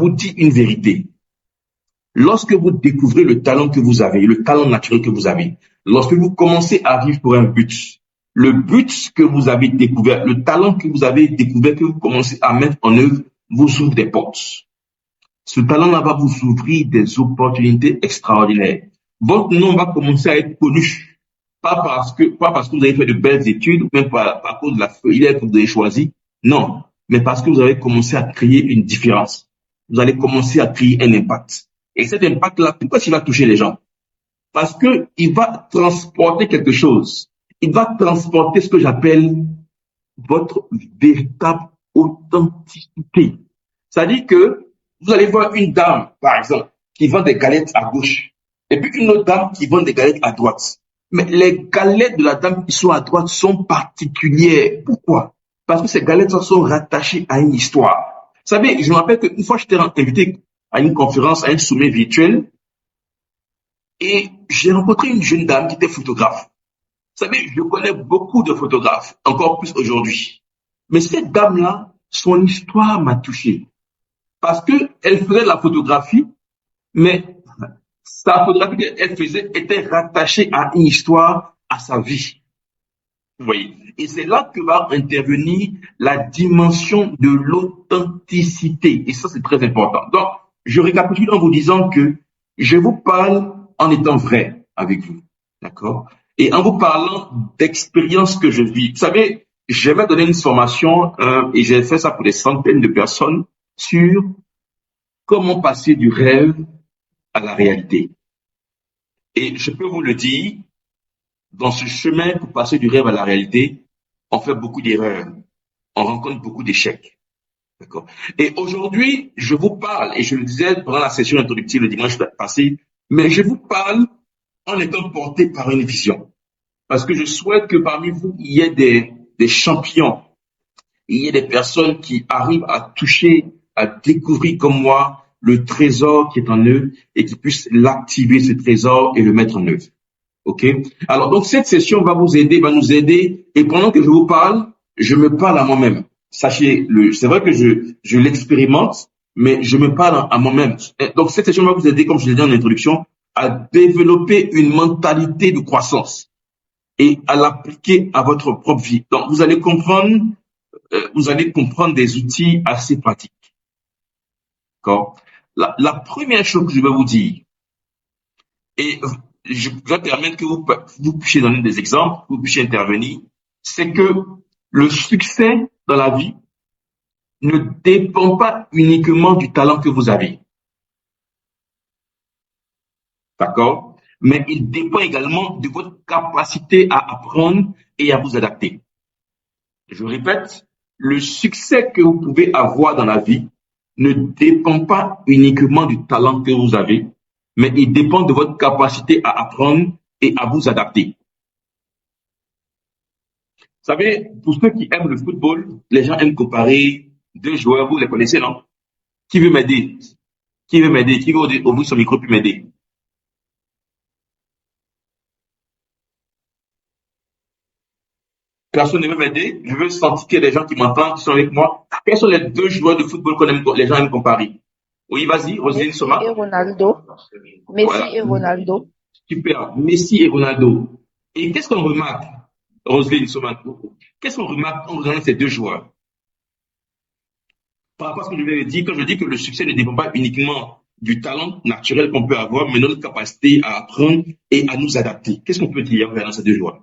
vous dis une vérité. Lorsque vous découvrez le talent que vous avez, le talent naturel que vous avez, lorsque vous commencez à vivre pour un but, le but que vous avez découvert, le talent que vous avez découvert, que vous commencez à mettre en œuvre, vous ouvre des portes. Ce talent-là va vous ouvrir des opportunités extraordinaires. Votre nom va commencer à être connu. Pas parce que vous avez fait de belles études, ou même par cause de la filière que vous avez choisie. Non. Mais parce que vous avez commencé à créer une différence. Vous allez commencer à créer un impact. Et cet impact-là, pourquoi il va toucher les gens? Parce que il va transporter quelque chose. Il va transporter ce que j'appelle votre véritable authenticité. C'est-à-dire que vous allez voir une dame, par exemple, qui vend des galettes à gauche, et puis une autre dame qui vend des galettes à droite. Mais les galettes de la dame qui sont à droite sont particulières. Pourquoi? Parce que ces galettes sont rattachées à une histoire. Vous savez, je me rappelle qu'une fois, j'étais invité à une conférence, à un sommet virtuel, et j'ai rencontré une jeune dame qui était photographe. Vous savez, je connais beaucoup de photographes, encore plus aujourd'hui. Mais cette dame-là, son histoire m'a touché. Parce qu'elle faisait de la photographie, mais sa photographie qu'elle faisait était rattachée à une histoire, à sa vie. Vous voyez. Et c'est là que va intervenir la dimension de l'authenticité. Et ça, c'est très important. Donc, je récapitule en vous disant que je vous parle en étant vrai avec vous. D'accord? Et en vous parlant d'expériences que je vis. Vous savez, j'avais donné une formation et j'ai fait ça pour des centaines de personnes sur comment passer du rêve à la réalité. Et je peux vous le dire, dans ce chemin pour passer du rêve à la réalité, on fait beaucoup d'erreurs, on rencontre beaucoup d'échecs. D'accord. Et aujourd'hui, je vous parle, et je le disais pendant la session introductive le dimanche passé, mais je vous parle en étant porté par une vision. Parce que je souhaite que parmi vous, il y ait des champions, il y ait des personnes qui arrivent à toucher, à découvrir comme moi le trésor qui est en eux et qui puissent l'activer, ce trésor, et le mettre en œuvre. OK? Alors, donc, cette session va vous aider, va nous aider. Et pendant que je vous parle, je me parle à moi-même. Sachez-le, c'est vrai que je l'expérimente, mais je me parle à moi-même. Donc, cette session va vous aider, comme je l'ai dit en introduction, à développer une mentalité de croissance et à l'appliquer à votre propre vie. Donc, vous allez comprendre des outils assez pratiques. D'accord? La première chose que je vais vous dire, et je vais permettre que vous puissiez donner des exemples, que vous puissiez intervenir, c'est que le succès dans la vie ne dépend pas uniquement du talent que vous avez. D'accord? Mais il dépend également de votre capacité à apprendre et à vous adapter. Je répète, le succès que vous pouvez avoir dans la vie ne dépend pas uniquement du talent que vous avez, mais il dépend de votre capacité à apprendre et à vous adapter. Vous savez, pour ceux qui aiment le football, les gens aiment comparer deux joueurs, vous les connaissez, non? Qui veut m'aider? Qui veut m'aider? Qui veut ouvrir son micro pour m'aider? Personne ne veut m'aider. Je veux sentir qu'il y a des gens qui m'entendent, qui sont avec moi. Quels sont les deux joueurs de football les gens aiment comparer? Oui, vas-y, Roselyne Messi Soma. et Ronaldo. Messi Voilà. et Ronaldo. Super. Messi et Ronaldo. Et qu'est-ce qu'on remarque, Roselyne Soma? Qu'est-ce qu'on remarque en regardant ces deux joueurs? Par rapport à ce que je viens de dire, quand je dis que le succès ne dépend pas uniquement du talent naturel qu'on peut avoir, mais de notre capacité à apprendre et à nous adapter. Qu'est-ce qu'on peut dire en regardant ces deux joueurs?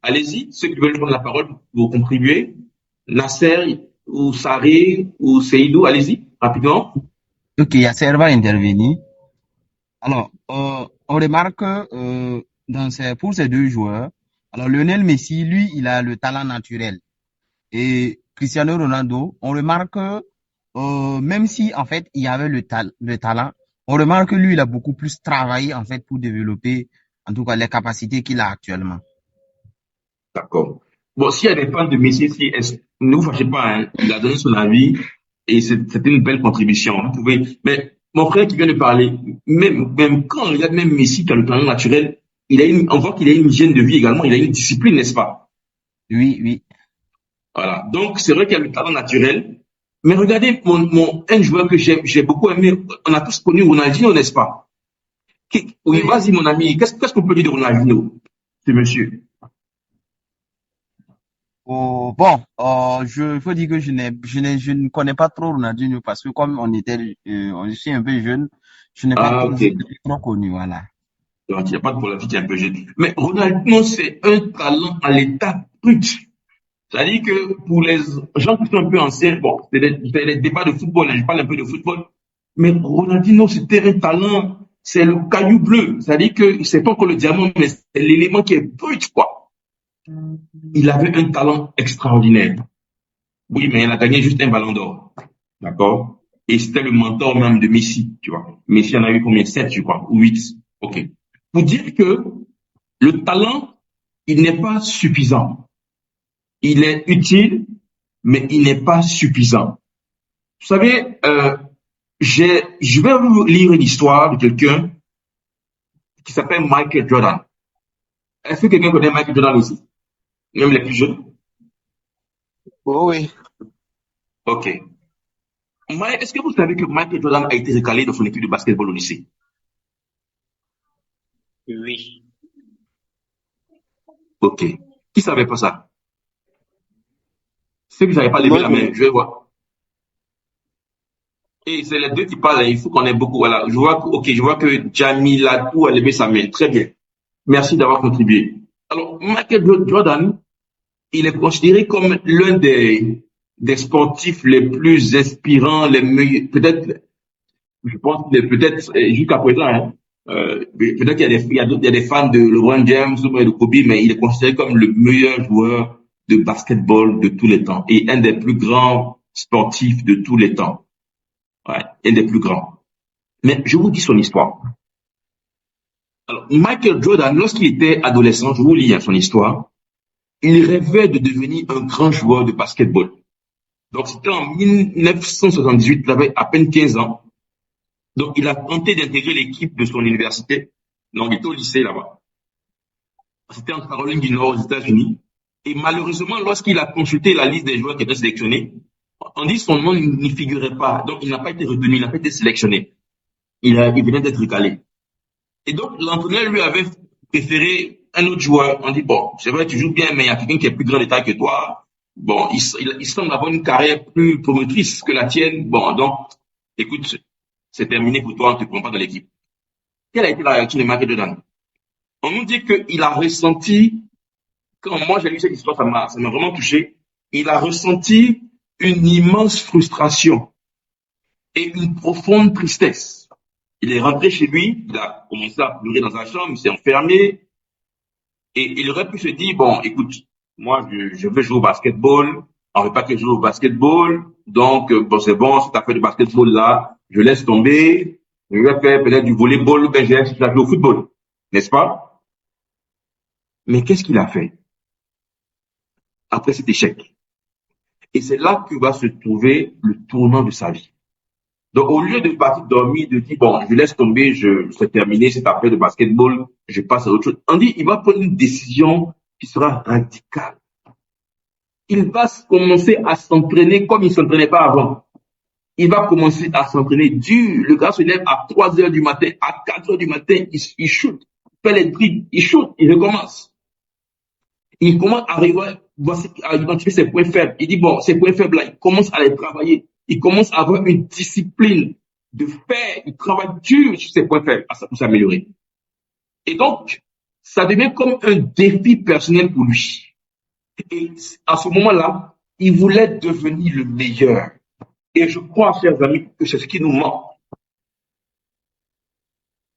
Allez-y, ceux qui veulent prendre la parole pour contribuer. Nasser ou Saré ou Seydou, allez-y, rapidement. Ok, Yasser va intervenir. Alors, on remarque pour ces deux joueurs, alors Lionel Messi, lui, il a le talent naturel. Et Cristiano Ronaldo, on remarque même si en fait il y avait le talent, on remarque que lui, il a beaucoup plus travaillé en fait pour développer en tout cas les capacités qu'il a actuellement. D'accord. Bon, si elle dépend de Messi, ne vous fâchez pas, hein, il a donné son avis et c'était une belle contribution. Vous pouvez, mais mon frère qui vient de parler, même quand on regarde même Messi qui a le talent naturel, on voit qu'il a une hygiène de vie également, il a une discipline, n'est-ce pas? Oui, oui. Voilà. Donc, c'est vrai qu'il y a le talent naturel. Mais regardez, un joueur que j'ai beaucoup aimé, on a tous connu Ronaldinho, n'est-ce pas? Oui, Oui. vas-y, mon ami, qu'est-ce qu'on peut dire de Ronaldinho, ce monsieur? Oh, bon, je faut dire que je ne connais pas trop Ronaldinho parce que comme je suis un peu jeune, je n'ai pas Ah, trop, ok. trop connu, voilà. Donc, il n'y a pas de problème, tu es un peu jeune. Mais Ronaldinho, c'est un talent à l'état brut. C'est-à-dire que pour les gens qui sont un peu anciens, bon, c'est des débats de football, hein, je parle un peu de football, mais Ronaldinho, c'était un talent, c'est le caillou bleu. C'est-à-dire que c'est pas encore le diamant, mais c'est l'élément qui est brut, quoi. Il avait un talent extraordinaire. Oui, mais il a gagné juste un ballon d'or. D'accord? Et c'était le mentor même de Messi, tu vois. Messi en a eu combien? 7, je crois, ou 8. OK. Pour dire que le talent, il n'est pas suffisant. Il est utile, mais il n'est pas suffisant. Vous savez, je vais vous lire une histoire de quelqu'un qui s'appelle Michael Jordan. Est-ce que quelqu'un connaît Michael Jordan ici? Même les plus jeunes? Oh oui. OK. Est-ce que vous savez que Michael Jordan a été recalé dans son équipe de basketball au lycée? Oui. OK. Qui savait pas ça? Ceux qui n'avaient pas levé Moi, la je main, l'ai. je vais voir. Et c'est les deux qui parlent, hein. Il faut qu'on ait beaucoup. Voilà. Je vois que Jamilatou a levé sa main. Très bien. Merci d'avoir contribué. Alors, Michael Jordan, il est considéré comme l'un des sportifs les plus inspirants, les meilleurs, peut-être, je pense, peut-être jusqu'à présent, hein. Peut-être qu'il y a des fans de LeBron James ou de Kobe, mais il est considéré comme le meilleur joueur de basketball de tous les temps et un des plus grands sportifs de tous les temps. Ouais, un des plus grands. Mais je vous dis son histoire. Alors, Michael Jordan, lorsqu'il était adolescent, je vous lis son histoire, il rêvait de devenir un grand joueur de basketball. Donc, c'était en 1978, il avait à peine 15 ans. Donc, il a tenté d'intégrer l'équipe de son université. Donc, il était au lycée là-bas. C'était en Caroline du Nord, aux États-Unis. Et malheureusement, lorsqu'il a consulté la liste des joueurs qui étaient sélectionnés, on dit que son nom n'y figurait pas. Donc, il n'a pas été retenu, il n'a pas été sélectionné. Il venait d'être recalé. Et donc, l'entraîneur lui avait préféré un autre joueur. On dit, bon, c'est vrai, tu joues bien, mais il y a quelqu'un qui est plus grand de taille que toi. Bon, il semble avoir une carrière plus promotrice que la tienne. Bon, donc, écoute, c'est terminé pour toi, on ne te prend pas dans l'équipe. Quelle a été la réaction de Michael Jordan? On nous dit qu'il a ressenti, quand moi j'ai lu cette histoire, ça m'a vraiment touché. Il a ressenti une immense frustration et une profonde tristesse. Il est rentré chez lui, il a commencé à pleurer dans sa chambre, il s'est enfermé, et il aurait pu se dire, bon, écoute, moi, je veux jouer au basketball, on ne veut pas que je joue au basketball, donc, bon, c'est bon, cette affaire de basketball-là, je laisse tomber, je vais faire peut-être du volleyball, ou bien je vais jouer au football, n'est-ce pas? Mais qu'est-ce qu'il a fait après cet échec? Et c'est là que va se trouver le tournant de sa vie. Donc, au lieu de partir dormir, de dire, bon, je laisse tomber, c'est terminé cette affaire de basketball, je passe à autre chose. On dit, il va prendre une décision qui sera radicale. Il va commencer à s'entraîner comme il ne s'entraînait pas avant. Il va commencer à s'entraîner dur. Le gars se lève à 3 heures du matin, à 4 heures du matin, il shoot, il fait les dribbles, il shoot, il recommence. Il commence à identifier ses points faibles. Il dit, bon, ces points faibles-là, il commence à les travailler. Il commence à avoir une discipline de faire. Il travaille dur sur ses points faibles pour s'améliorer. Et donc, ça devient comme un défi personnel pour lui. Et à ce moment-là, il voulait devenir le meilleur. Et je crois, chers amis, que c'est ce qui nous manque.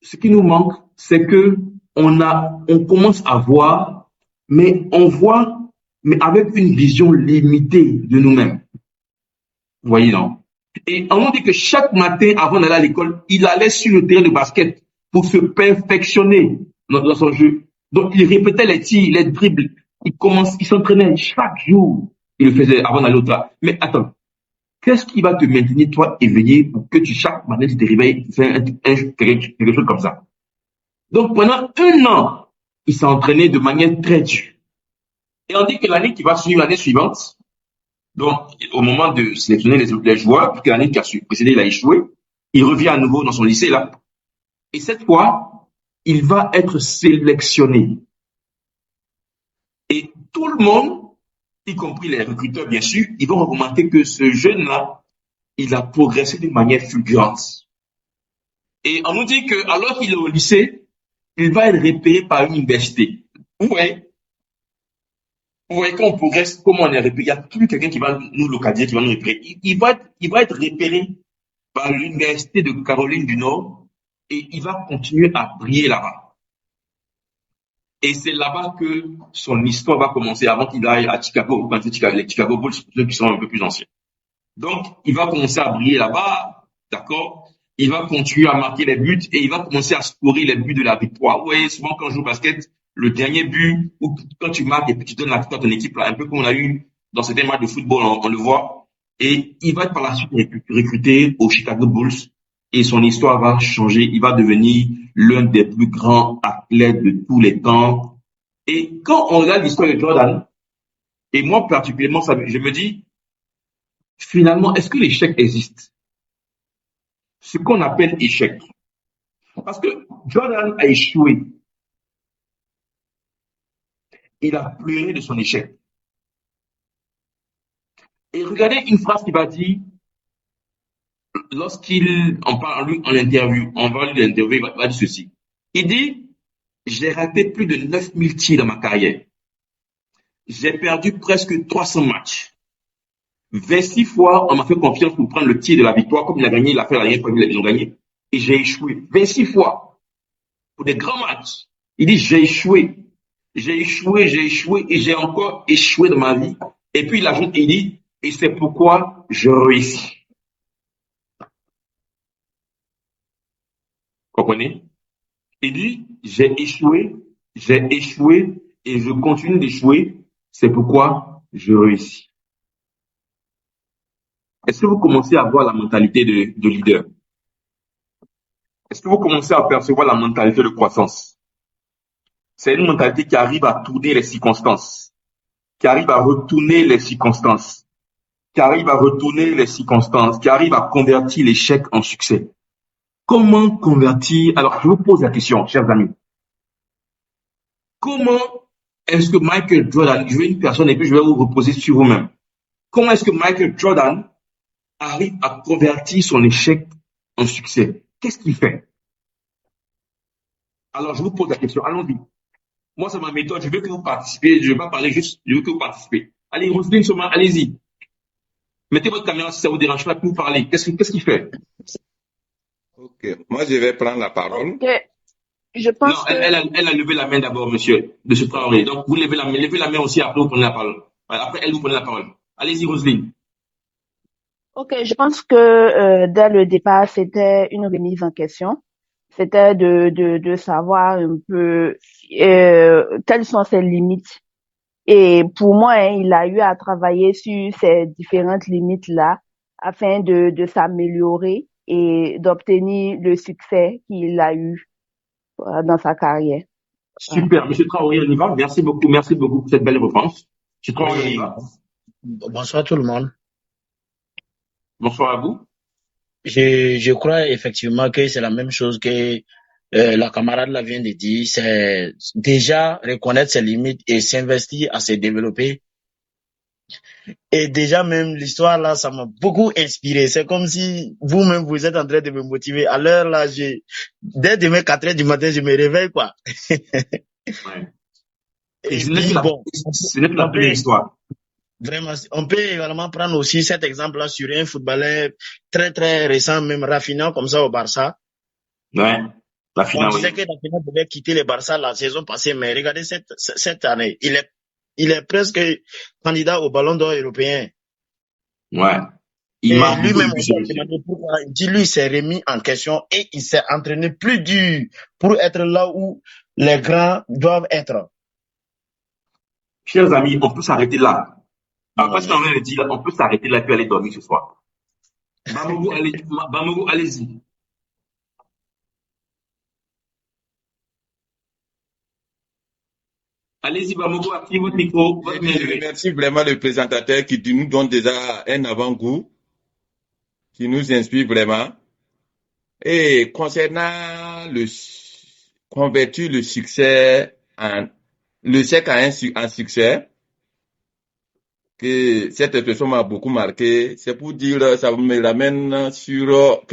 Ce qui nous manque, c'est que on commence à voir, mais on voit, mais avec une vision limitée de nous-mêmes. Vous voyez, non? Et on nous dit que chaque matin, avant d'aller à l'école, il allait sur le terrain de basket pour se perfectionner dans son jeu. Donc, il répétait les tirs, les dribbles. Il s'entraînait chaque jour. Il le faisait avant d'aller au travail. Mais attends, qu'est-ce qui va te maintenir, toi, éveillé pour que chaque matin, tu te réveilles, tu fais quelque chose comme ça? Donc, pendant 1 an, il s'est entraîné de manière très dure. Et on dit que l'année qui va suivre, l'année suivante, Donc, au moment de sélectionner les joueurs, puisque l'année qui a précédé, il a échoué, il revient à nouveau dans son lycée là. Et cette fois, il va être sélectionné. Et tout le monde, y compris les recruteurs bien sûr, ils vont remarquer que ce jeune-là, il a progressé d'une manière fulgurante. Et on nous dit que alors qu'il est au lycée, il va être repéré par une université. Vous voyez, vous voyez quand on progresse, comment on est repéré. Il n'y a plus quelqu'un qui va nous localiser, qui va nous repérer. Il va être repéré par l'université de Caroline du Nord et il va continuer à briller là-bas. Et c'est là-bas que son histoire va commencer avant qu'il aille à Chicago, quand les Chicago Bulls, ceux qui sont un peu plus anciens. Donc, il va commencer à briller là-bas, d'accord? Il va continuer à marquer les buts et il va commencer à scorer les buts de la victoire. Ouais, souvent quand on joue au basket, le dernier but, ou quand tu marques et puis tu donnes la victoire à ton équipe, là, un peu comme on a eu dans certains matchs de football, on le voit. Et il va être par la suite recruté au Chicago Bulls et son histoire va changer. Il va devenir l'un des plus grands athlètes de tous les temps. Et quand on regarde l'histoire de Jordan, et moi particulièrement, je me dis, finalement, est-ce que l'échec existe? Ce qu'on appelle échec. Parce que Jordan a échoué. Il a pleuré de son échec. Et regardez une phrase qu'il va dire on parle lui en interview, on va lui l'interviewer, il va dire ceci. Il dit, j'ai raté plus de 9000 tirs dans ma carrière. J'ai perdu presque 300 matchs. 26 fois, on m'a fait confiance pour prendre le tir de la victoire, comme il a gagné, il a fait la dernière fois, ils ont gagné. Et j'ai échoué. 26 fois. Pour des grands matchs. Il dit, j'ai échoué. J'ai échoué et j'ai encore échoué dans ma vie. Et puis il ajoute, il dit, et c'est pourquoi je réussis. Comprenez? Il dit, j'ai échoué et je continue d'échouer. C'est pourquoi je réussis. Est-ce que vous commencez à voir la mentalité de leader? Est-ce que vous commencez à percevoir la mentalité de croissance? C'est une mentalité qui arrive à tourner les circonstances, qui arrive à retourner les circonstances, qui arrive à retourner les circonstances, qui arrive à convertir l'échec en succès. Comment convertir? Alors, je vous pose la question, chers amis. Comment est-ce que Michael Jordan, je vais une personne et puis je vais vous reposer sur vous-même. Comment est-ce que Michael Jordan arrive à convertir son échec en succès? Qu'est-ce qu'il fait? Alors, je vous pose la question. Allons-y. Moi, c'est ma méthode. Je veux que vous participiez. Je ne vais pas parler juste. Je veux que vous participez. Allez, Roselyne, allez-y. Mettez votre caméra si ça vous dérange pas pour vous parler. Qu'est-ce qu'il fait? Ok, moi je vais prendre la parole. Ok. Je Non, pense que, elle a levé la main d'abord, monsieur, de ce Traoré. Donc, vous levez la main aussi, après vous prenez la parole. Voilà, après, elle vous prenez la parole. Allez-y, Roselyne. ok, je pense que dès le départ, c'était une remise en question. C'était de savoir un peu quelles sont ses limites. Et pour moi, hein, il a eu à travailler sur ces différentes limites-là afin de s'améliorer et d'obtenir le succès qu'il a eu dans sa carrière. Voilà. Super, monsieur Traoré, on y va. Merci beaucoup pour cette belle réponse. Monsieur Traoré, on y Oui, va. bonsoir tout le monde. Bonsoir à vous. Je crois effectivement que c'est la même chose que la camarade là vient de dire. C'est déjà reconnaître ses limites et s'investir à se développer. Et déjà même l'histoire là, ça m'a beaucoup inspiré. C'est comme si vous-même vous êtes en train de me motiver. À l'heure là, dès demain 4 heures du matin, je me réveille quoi. Ouais. Et Et puis bon, ce n'est que la on peut première histoire. vraiment, on peut également prendre aussi cet exemple-là sur un footballeur très très récent, même raffinant comme ça au Barça. Ouais. La On finale, disait oui. que Rafinha devait quitter le Barça la saison passée, mais regardez cette année, il est presque candidat au Ballon d'Or européen. Ouais. Il Et marque beaucoup de lui-même, buts, on ce lui a monsieur. demandé pourquoi. Il dit, lui, il s'est remis en question et il s'est entraîné plus dur pour être là où les grands doivent être. Chers amis, on peut s'arrêter là. Après ce qu'on Ouais. vient de dire, on peut s'arrêter là et puis aller dormir ce soir. Bamogo, allez-y. Allez-y, Bamako, activez votre micro, J'ai votre dit, main je levée. remercie vraiment le présentateur qui nous donne déjà un avant-goût, qui nous inspire vraiment. Et concernant convertir le succès l'échec en succès, que cette expression m'a beaucoup marqué, c'est pour dire, ça me ramène sur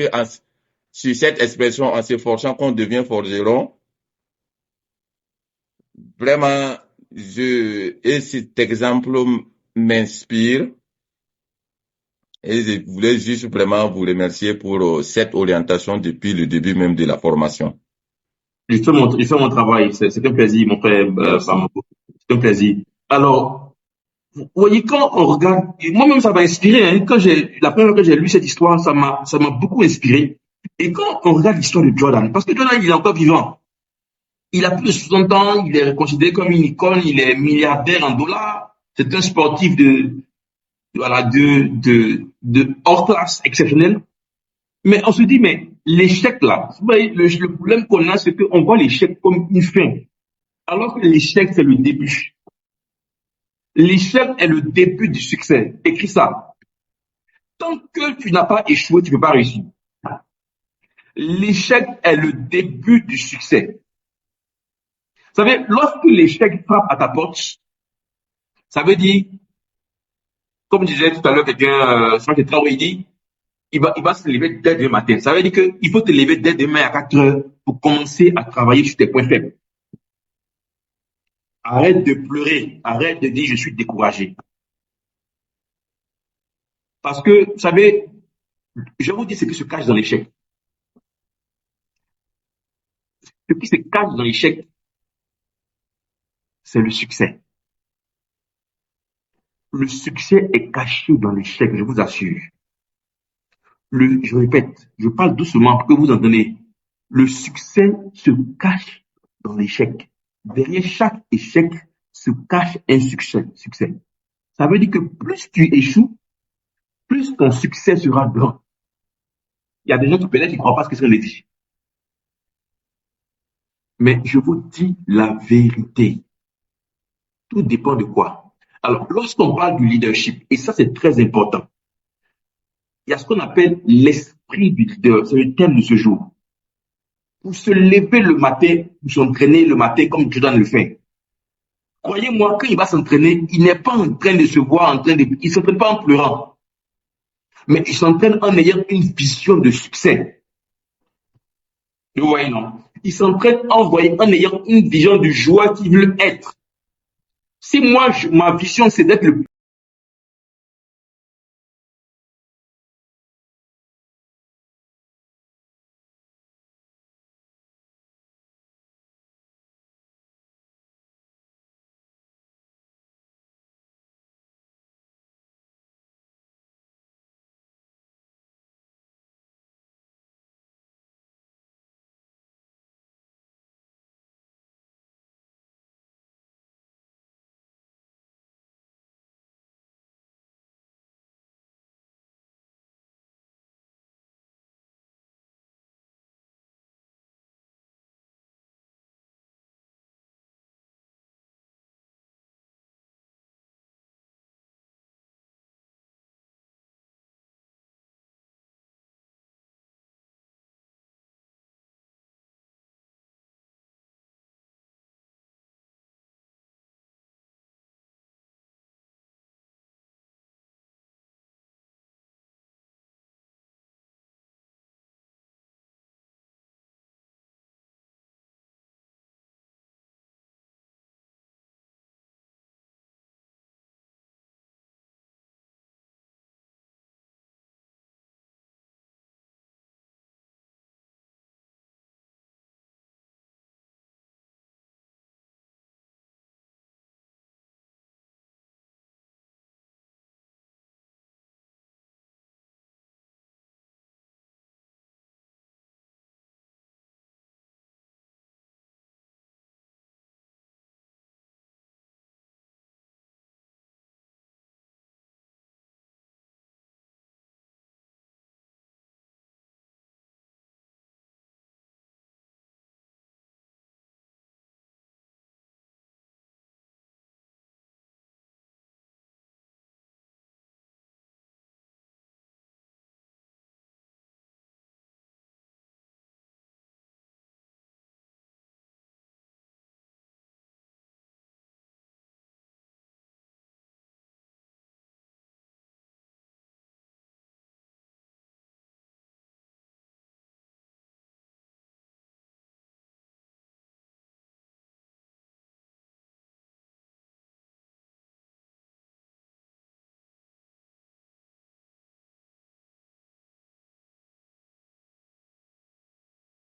cette expression, en s'efforçant qu'on devient forgeron. Vraiment, et cet exemple m'inspire. Et je voulais juste vraiment vous remercier pour cette orientation depuis le début même de la formation. Je fais mon travail. C'est un plaisir, mon frère Bamako. C'est un plaisir. Alors, vous voyez, quand on regarde, et moi-même, ça m'a inspiré, hein, la première fois que j'ai lu cette histoire, ça m'a beaucoup inspiré. Et quand on regarde l'histoire de Jordan, parce que Jordan, il est encore vivant. Il a plus de 60 ans, il est considéré comme une icône, il est milliardaire en dollars. C'est un sportif voilà, de hors classe exceptionnel. Mais on se dit, mais l'échec là, vous voyez, le problème qu'on a, c'est qu'on voit l'échec comme une fin. Alors que l'échec, c'est le début. L'échec est le début du succès. Écris ça. Tant que tu n'as pas échoué, tu ne peux pas réussir. L'échec est le début du succès. Vous savez, lorsque l'échec frappe à ta porte, ça veut dire, comme disait tout à l'heure quelqu'un, je crois que Traoré, il dit, il va se lever dès demain matin. Ça veut dire qu'il faut te lever dès demain à 4 heures pour commencer à travailler sur tes points faibles. Arrête de pleurer, arrête de dire je suis découragé. Parce que, vous savez, je vais vous dire ce qui se cache dans l'échec. Ce qui se cache dans l'échec, c'est le succès. Le succès est caché dans l'échec, je vous assure. Je répète, je parle doucement pour que vous entendez. Le succès se cache dans l'échec. Derrière chaque échec se cache un succès. Ça veut dire que plus tu échoues, plus ton succès sera grand. Il y a des gens qui peut-être ne croient pas ce que ça veut dire. Mais je vous dis la vérité. Tout dépend de quoi. Alors, lorsqu'on parle du leadership, et ça c'est très important, il y a ce qu'on appelle l'esprit du leader. C'est le thème de ce jour. Pour se lever le matin, pour s'entraîner le matin comme Jordan le fait. Croyez-moi, quand il va s'entraîner, il n'est pas en train de se voir, il ne s'entraîne pas en pleurant. Mais il s'entraîne en ayant une vision de succès. Vous voyez, non? Il s'entraîne en ayant une vision du joueur qu'il veut être. Si moi, ma vision, c'est d'être le